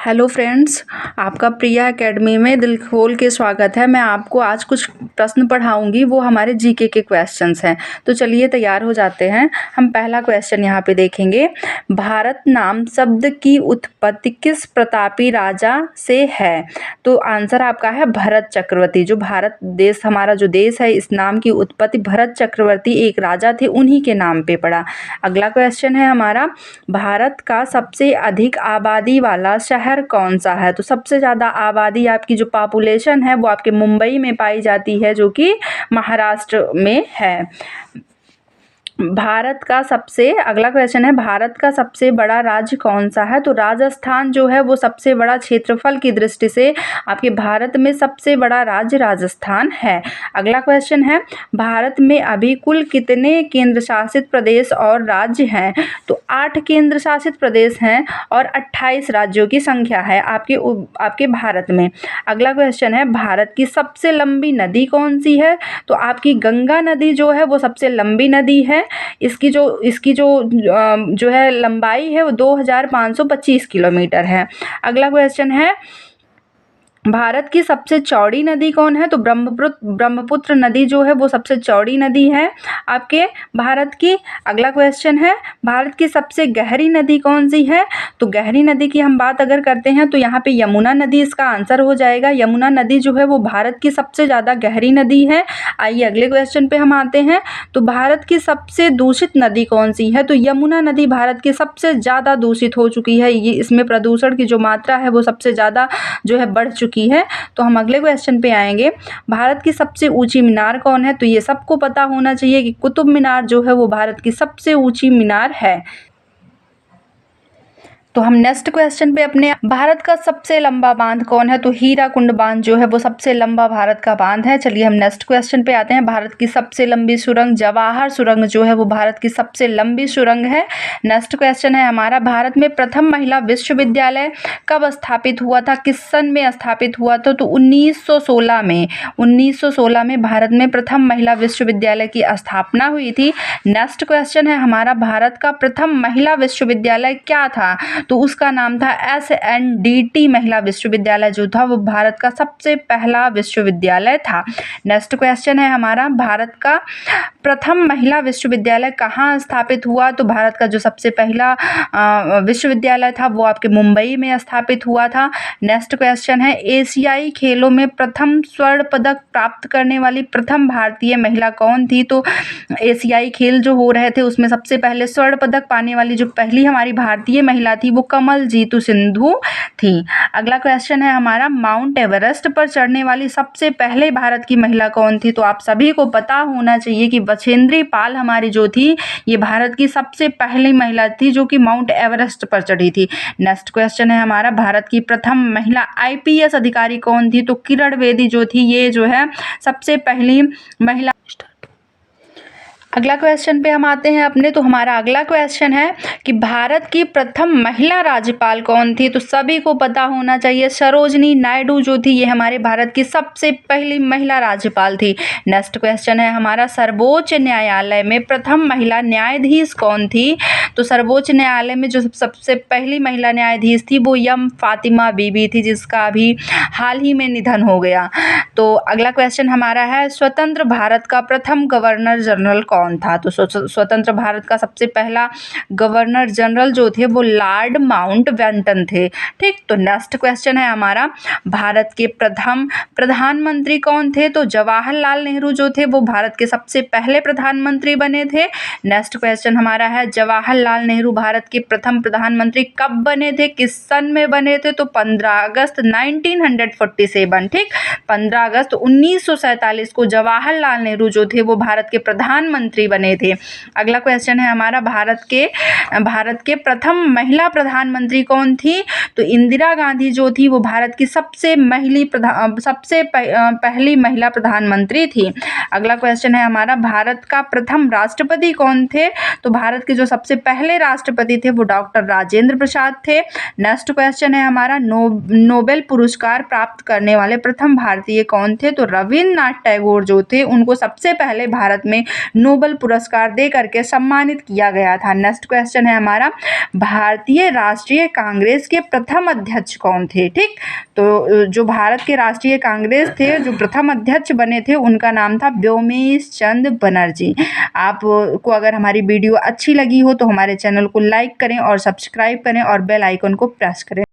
Hello friends, आपका प्रिया academy में दिल खोल के स्वागत है। मैं आपको आज कुछ प्रश्न पढ़ाऊंगी, वो हमारे जीके के क्वेश्चंस हैं। तो चलिए तैयार हो जाते हैं। हम पहला क्वेश्चन यहाँ पे देखेंगे। भारत नाम शब्द की उत्पत्ति किस प्रतापी राजा से है? तो आंसर आपका है भरत चक्रवर्ती। जो भारत देश, हमारा जो देश है, इस नाम की उत्पत्ति भरत चक्रवर्ती एक राजा थे, उन्हीं के नाम पे पड़ा। अगला क्वेश्चन है हमारा, भारत का सबसे अधिक आबादी वाला शहर कौन सा है? तो सबसे ज़्यादा आबादी, आपकी जो पॉपुलेशन है वो आपके मुंबई में पाई जाती है, जो कि महाराष्ट्र में है। भारत का सबसे अगला क्वेश्चन है, भारत का सबसे बड़ा राज्य कौन सा है? तो राजस्थान जो है वो सबसे बड़ा, क्षेत्रफल की दृष्टि से आपके भारत में सबसे बड़ा राज्य राजस्थान है। अगला क्वेश्चन है, भारत में अभी कुल कितने केंद्र शासित प्रदेश और राज्य हैं? तो 8 केंद्र शासित प्रदेश हैं और 28 राज्यों की संख्या है आपके भारत में। अगला क्वेश्चन है, भारत की सबसे लंबी नदी कौन सी है? तो आपकी गंगा नदी जो है वो सबसे लंबी नदी है। इसकी जो है लंबाई है वो 2525 किलोमीटर है। अगला क्वेश्चन है, भारत की सबसे चौड़ी नदी कौन है? तो ब्रह्मपुत्र नदी जो है वो सबसे चौड़ी नदी है आपके भारत की। अगला क्वेश्चन है, भारत की सबसे गहरी नदी कौन सी है? तो गहरी नदी की हम बात अगर करते हैं तो यहाँ पे यमुना नदी इसका आंसर हो जाएगा। यमुना नदी जो है वो भारत की सबसे ज़्यादा गहरी नदी है। आइए अगले क्वेश्चन पे हम आते हैं। तो भारत की सबसे दूषित नदी कौन सी है? तो यमुना नदी भारत की सबसे ज़्यादा दूषित हो चुकी है। ये इसमें प्रदूषण की जो मात्रा है वो सबसे ज़्यादा जो है बढ़ चुकी है। तो हम अगले क्वेश्चन पे आएंगे। भारत की सबसे ऊंची मीनार कौन है? तो ये सबको पता होना चाहिए कि कुतुब मीनार जो है वो भारत की सबसे ऊंची मीनार है। तो हम नेक्स्ट क्वेश्चन पे अपने, भारत का सबसे लंबा बांध कौन है? तो हीराकुंड बांध जो है वो सबसे लंबा भारत का बांध है। चलिए हम नेक्स्ट क्वेश्चन पे आते हैं। भारत की सबसे लंबी सुरंग जवाहर सुरंग जो है वो भारत की सबसे लंबी सुरंग है। नेक्स्ट क्वेश्चन है हमारा, भारत में प्रथम महिला विश्वविद्यालय कब स्थापित हुआ था? किस सन में स्थापित हुआ था? तो 1916 में। 1916 में भारत में प्रथम महिला विश्वविद्यालय की स्थापना हुई थी। नेक्स्ट क्वेश्चन है हमारा, भारत का प्रथम महिला विश्वविद्यालय क्या था? तो उसका नाम था SNDT महिला विश्वविद्यालय जो था वो भारत का सबसे पहला विश्वविद्यालय था। नेक्स्ट क्वेश्चन है हमारा, भारत का प्रथम महिला विश्वविद्यालय कहाँ स्थापित हुआ? तो भारत का जो सबसे पहला विश्वविद्यालय था वो आपके मुंबई में स्थापित हुआ था। नेक्स्ट क्वेश्चन है, एशियाई खेलों में प्रथम स्वर्ण पदक प्राप्त करने वाली प्रथम भारतीय महिला कौन थी? तो एशियाई खेल जो हो रहे थे उसमें सबसे पहले स्वर्ण पदक पाने वाली जो पहली हमारी भारतीय महिला थी वो कमलजीत सिंधु थी। अगला क्वेश्चन है हमारा, माउंट एवरेस्ट पर चढ़ने वाली सबसे पहले भारत की महिला कौन थी? तो आप सभी को पता होना चाहिए कि बछेंद्री पाल हमारी जो थी ये भारत की सबसे पहली महिला थी जो कि माउंट एवरेस्ट पर चढ़ी थी। नेक्स्ट क्वेश्चन है हमारा, भारत की प्रथम महिला IPS अधिकारी कौन थी? तो किरण बेदी जो थी ये जो है सबसे पहली महिला। अगला क्वेश्चन पे हम आते हैं अपने। तो हमारा अगला क्वेश्चन है कि भारत की प्रथम महिला राज्यपाल कौन थी? तो सभी को पता होना चाहिए, सरोजनी नायडू जो थी ये हमारे भारत की सबसे पहली महिला राज्यपाल थी। नेक्स्ट क्वेश्चन है हमारा, सर्वोच्च न्यायालय में प्रथम महिला न्यायाधीश कौन थी? तो सर्वोच्च न्यायालय में जो सबसे पहली महिला न्यायाधीश थी वो यम फातिमा बीबी थी, जिसका अभी हाल ही में निधन हो गया। तो अगला क्वेश्चन हमारा है, स्वतंत्र भारत का प्रथम गवर्नर जनरल कौन था? तो स्वतंत्र भारत का सबसे पहला गवर्नर जनरल जो थे वो लॉर्ड माउंटबेटन थे। ठीक, तो नेक्स्ट क्वेश्चन है हमारा, भारत के प्रथम प्रधानमंत्री कौन थे? तो जवाहरलाल नेहरू जो थे वो भारत के सबसे पहले प्रधानमंत्री बने थे। नेक्स्ट क्वेश्चन हमारा है, जवाहरलाल नेहरू भारत के प्रथम प्रधानमंत्री कब बने थे? किस सन में बने थे? तो 15 अगस्त 1947। ठीक, 15 अगस्त 1947 को जवाहरलाल नेहरू जो थे वो भारत के प्रधानमंत्री बने थे। अगला क्वेश्चन है हमारा, भारत के प्रथम महिला प्रधानमंत्री कौन थी? तो इंदिरा गांधी जो थी वो भारत की सबसे पहली महिला प्रधानमंत्री थी। अगला क्वेश्चन है हमारा, भारत का प्रथम राष्ट्रपति कौन थे? तो भारत के जो सबसे पहले राष्ट्रपति थे वो डॉक्टर राजेंद्र प्रसाद थे। नेक्स्ट क्वेश्चन है हमारा, नोबेल पुरस्कार प्राप्त करने वाले प्रथम भारतीय कौन थे? तो रविन्द्रनाथ टैगोर जो थे उनको सबसे पहले भारत में नोबेल पुरस्कार दे करके सम्मानित किया गया था। नेक्स्ट क्वेश्चन है हमारा, भारतीय राष्ट्रीय कांग्रेस के प्रथम अध्यक्ष कौन थे। ठीक, तो जो भारत के राष्ट्रीय कांग्रेस थे, जो प्रथम अध्यक्ष बने थे, उनका नाम था व्योमेश चंद्र बनर्जी। आपको अगर हमारी वीडियो अच्छी लगी हो तो हमारे चैनल को लाइक करें और सब्सक्राइब करें और बेल आइकन को प्रेस करें।